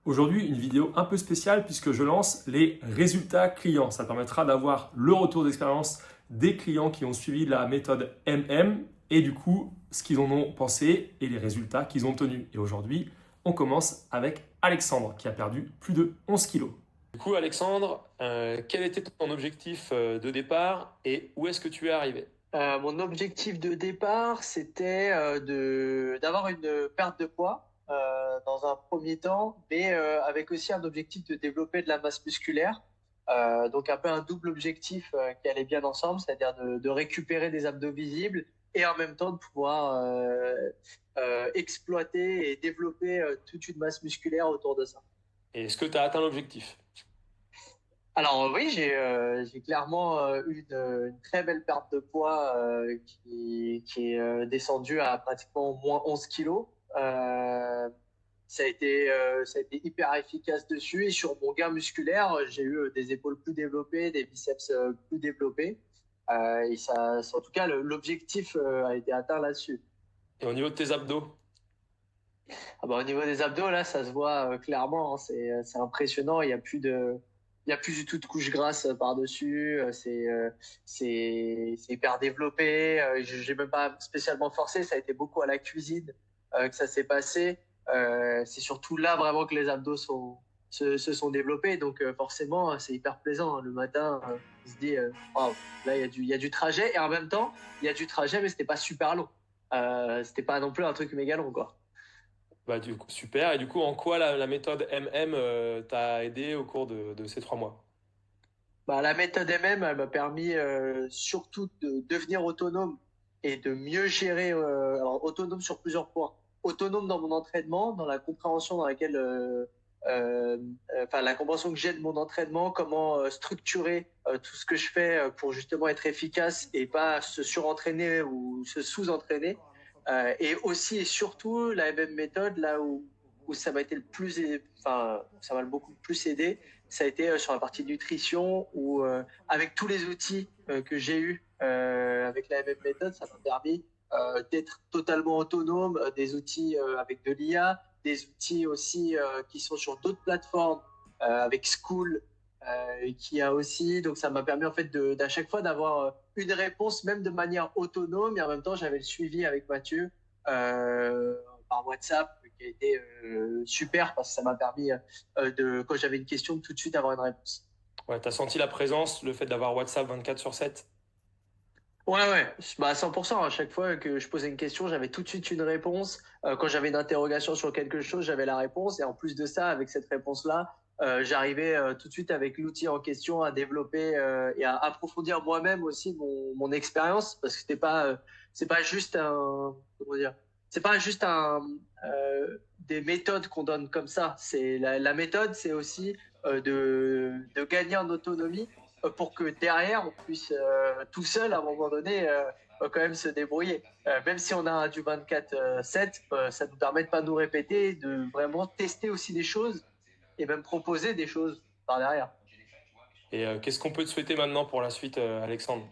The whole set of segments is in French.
Aujourd'hui, une vidéo un peu spéciale puisque je lance les résultats clients. Ça permettra d'avoir le retour d'expérience des clients qui ont suivi la méthode MM et du coup, ce qu'ils en ont pensé et les résultats qu'ils ont obtenus. Et aujourd'hui, on commence avec Alexandre qui a perdu plus de 11 kilos. Du coup, Alexandre, quel était ton objectif de départ et où est-ce que tu es arrivé? Mon objectif de départ, c'était d'avoir une perte de poids dans un premier temps, mais avec aussi un objectif de développer de la masse musculaire. Donc un peu un double objectif qui allait bien ensemble, c'est-à-dire de récupérer des abdos visibles et en même temps de pouvoir exploiter et développer toute une masse musculaire autour de ça. Et est-ce que tu as atteint l'objectif? Alors oui, j'ai clairement eu une très belle perte de poids qui est descendue à pratiquement moins 11 kilos. Ça a été hyper efficace dessus et sur mon gain musculaire, j'ai eu des épaules plus développées, des biceps plus développés. Et en tout cas, l'objectif a été atteint là-dessus. Et au niveau de tes abdos? Ah bah, au niveau des abdos, là, ça se voit clairement, hein, c'est impressionnant. Il y a plus du tout de couche grasse par-dessus. C'est hyper développé. J'ai même pas spécialement forcé. Ça a été beaucoup à la cuisine que ça s'est passé. C'est surtout là vraiment que les abdos se sont développés. Donc forcément, c'est hyper plaisant, hein. Le matin, on se dit, Waouh, là, il y a du trajet. Et en même temps, il y a du trajet, mais c'était pas super long. C'était pas non plus un truc méga long, quoi. Bah, du coup, super. Et du coup, en quoi la méthode MM t'a aidé au cours de ces 3 mois? Bah, la méthode MM, elle m'a permis surtout de devenir autonome et de mieux gérer, alors autonome sur plusieurs points. Autonome dans mon entraînement, dans la compréhension dans laquelle, euh, enfin la compréhension que j'ai de mon entraînement, comment structurer tout ce que je fais pour justement être efficace et pas se surentraîner ou se sous-entraîner. Et aussi et surtout la MM méthode, là où ça m'a été le plus, enfin ça m'a beaucoup plus aidé, ça a été sur la partie nutrition où, avec tous les outils que j'ai eus avec la MM méthode, ça m'a permis d'être totalement autonome, des outils avec de l'IA, des outils aussi qui sont sur d'autres plateformes, avec School, qui a aussi. Donc ça m'a permis en fait d'à chaque fois d'avoir une réponse, même de manière autonome, et en même temps j'avais le suivi avec Mathieu euh, par WhatsApp, qui a été super parce que ça m'a permis quand j'avais une question, tout de suite avoir une réponse. Ouais, t'as senti la présence, le fait d'avoir WhatsApp 24/7? Ouais, ouais, bah à 100%. À chaque fois que je posais une question, j'avais tout de suite une réponse. Quand j'avais une interrogation sur quelque chose, j'avais la réponse. Et en plus de ça, avec cette réponse-là, j'arrivais tout de suite avec l'outil en question à développer et à approfondir moi-même aussi mon expérience, parce que c'est pas juste un, comment dire, c'est pas juste des méthodes qu'on donne comme ça. C'est la méthode, c'est aussi de gagner en autonomie pour que derrière, on puisse tout seul, à un moment donné, quand même se débrouiller. Même si on a du 24/7, ça nous permet de pas nous répéter, de vraiment tester aussi des choses et même proposer des choses par derrière. Et qu'est-ce qu'on peut te souhaiter maintenant pour la suite, Alexandre?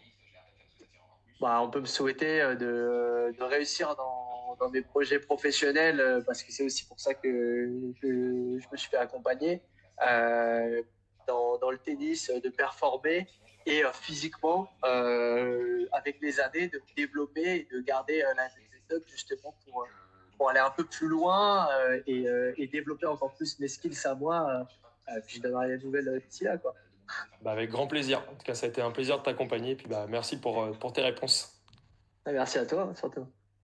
Bah, on peut me souhaiter de réussir dans mes projets professionnels parce que c'est aussi pour ça que je me suis fait accompagner dans le tennis, de performer et physiquement, avec les années, de me développer et de garder la méthode justement pour aller un peu plus loin et développer encore plus mes skills à moi. Puis je donnerai les nouvelles d'ici là, quoi. Bah, avec grand plaisir. En tout cas, ça a été un plaisir de t'accompagner. Et puis bah, merci pour tes réponses. Merci à toi, surtout.